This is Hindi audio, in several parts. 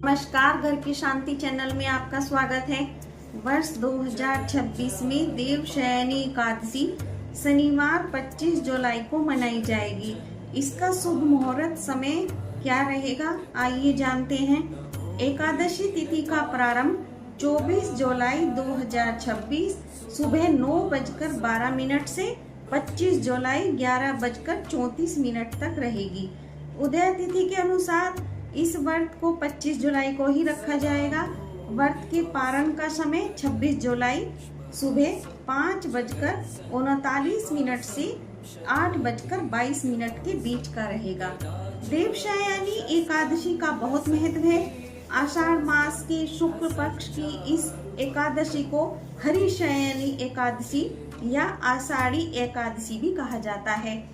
नमस्कार, घर की शांति चैनल में आपका स्वागत है। वर्ष 2026 में देवशयनी एकादशी शनिवार 25 जुलाई को मनाई जाएगी। इसका शुभ मुहूर्त समय क्या रहेगा, आइए जानते हैं। एकादशी तिथि का प्रारंभ 24 जुलाई 2026 सुबह 9:12 से 25 जुलाई 11:34 तक रहेगी। उदय तिथि के अनुसार इस व्रत को 25 जुलाई को ही रखा जाएगा। व्रत के पारण का समय 26 जुलाई सुबह 5:39 से 8:22 के बीच का रहेगा। देवशयनी एकादशी का बहुत महत्व है। आषाढ़ मास के शुक्ल पक्ष की इस एकादशी को हरिशयनी एकादशी या आषाढ़ी एकादशी भी कहा जाता है।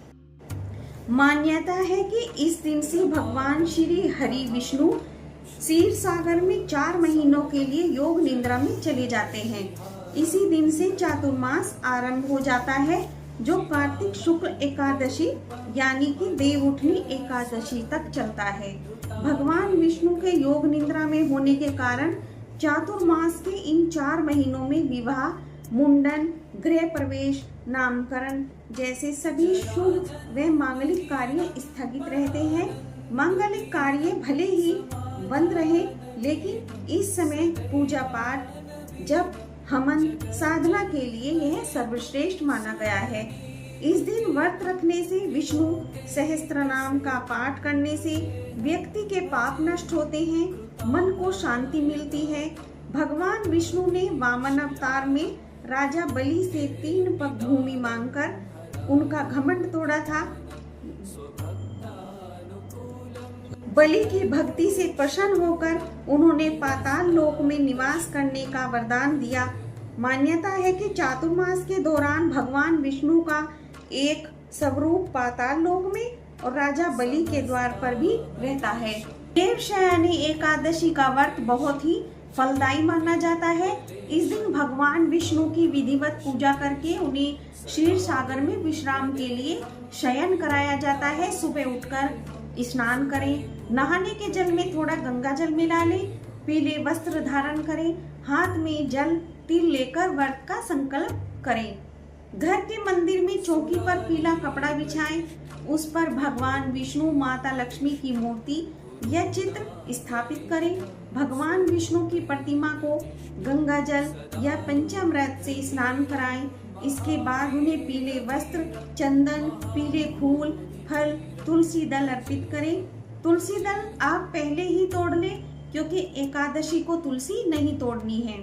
मान्यता है कि इस दिन से भगवान श्री हरि विष्णु क्षीर सागर में 4 महीनों के लिए योग निद्रा में चले जाते हैं। इसी दिन से चातुर्मास आरंभ हो जाता है, जो कार्तिक शुक्ल एकादशी यानी कि देवउठनी एकादशी तक चलता है। भगवान विष्णु के योग निद्रा में होने के कारण चातुर्मास के इन 4 महीनों में विवाह, मुंडन, गृह प्रवेश, नामकरण जैसे सभी शुभ व मांगलिक कार्य स्थगित रहते हैं। मांगलिक कार्य भले ही बंद रहे, लेकिन इस समय पूजा पाठ, जप, हवन, साधना के लिए यह सर्वश्रेष्ठ माना गया है। इस दिन व्रत रखने से, विष्णु सहस्त्र नाम का पाठ करने से व्यक्ति के पाप नष्ट होते हैं, मन को शांति मिलती है। भगवान विष्णु ने वामन अवतार में राजा बलि से 3 पग भूमि मांगकर उनका घमंड तोड़ा था। बलि की भक्ति से प्रसन्न होकर उन्होंने पाताल लोक में निवास करने का वरदान दिया। मान्यता है कि चातुर्मास के दौरान भगवान विष्णु का एक स्वरूप पाताल लोक में और राजा बलि के द्वार पर भी रहता है। देवशयनी एकादशी का व्रत बहुत ही फलदायी माना जाता है। इस दिन भगवान विष्णु की विधिवत पूजा करके उन्हें क्षीर सागर में विश्राम के लिए शयन कराया जाता है। सुबह उठकर स्नान करें, नहाने के जल में थोड़ा गंगा जल मिला लें, पीले वस्त्र धारण करें, हाथ में जल तिल लेकर व्रत का संकल्प करें। घर के मंदिर में चौकी पर पीला कपड़ा बिछाएं, उस पर भगवान विष्णु, माता लक्ष्मी की मूर्ति या चित्र स्थापित करें। भगवान विष्णु की प्रतिमा को गंगा जल या पंचामृत से स्नान कराएं। इसके बाद उन्हें पीले वस्त्र, चंदन, पीले फूल, फल, तुलसी दल अर्पित करें। तुलसी दल आप पहले ही तोड़ लें, क्योंकि एकादशी को तुलसी नहीं तोड़नी है।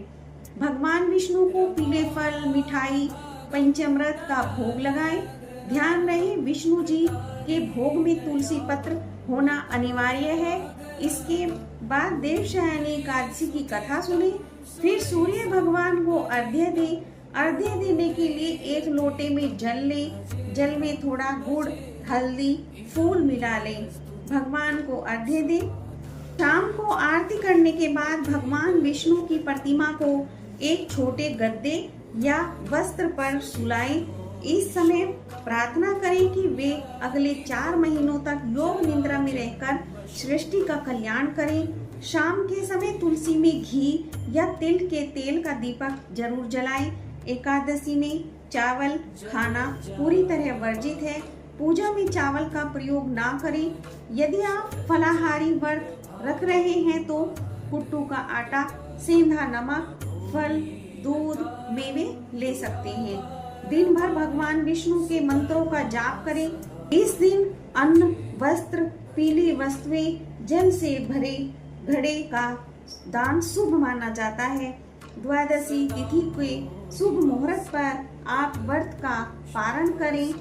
भगवान विष्णु को पीले फल, मिठाई, पंचामृत का भोग लगाएं। ध्यान रहे, विष्णु जी के भोग में तुलसी पत्र होना अनिवार्य है। इसके बाद देवशयनी एकादशी की कथा सुने, फिर सूर्य भगवान को अर्घ्य दें। अर्घ्य देने के लिए 1 लोटे में जल लें, जल में थोड़ा गुड़, हल्दी, फूल मिला लें, भगवान को अर्घ्य दें। शाम को आरती करने के बाद भगवान विष्णु की प्रतिमा को एक छोटे गद्दे या वस्त्र पर सुलाएं। इस समय प्रार्थना करें कि वे अगले 4 महीनों तक योग निद्रा में रहकर सृष्टि का कल्याण करें। शाम के समय तुलसी में घी या तिल के तेल का दीपक जरूर जलाएं। एकादशी में चावल खाना पूरी तरह वर्जित है। पूजा में चावल का प्रयोग ना करें। यदि आप फलाहारी व्रत रख रहे हैं तो कुट्टू का आटा, सेंधा नमक, फल, दूध, मेवे ले सकते हैं। दिन भर भगवान विष्णु के मंत्रों का जाप करें। इस दिन अन्न, वस्त्र, पीली वस्तुएं, जल से भरे घड़े का दान शुभ माना जाता है। द्वादशी तिथि के शुभ मुहूर्त पर आप व्रत का पारण करें।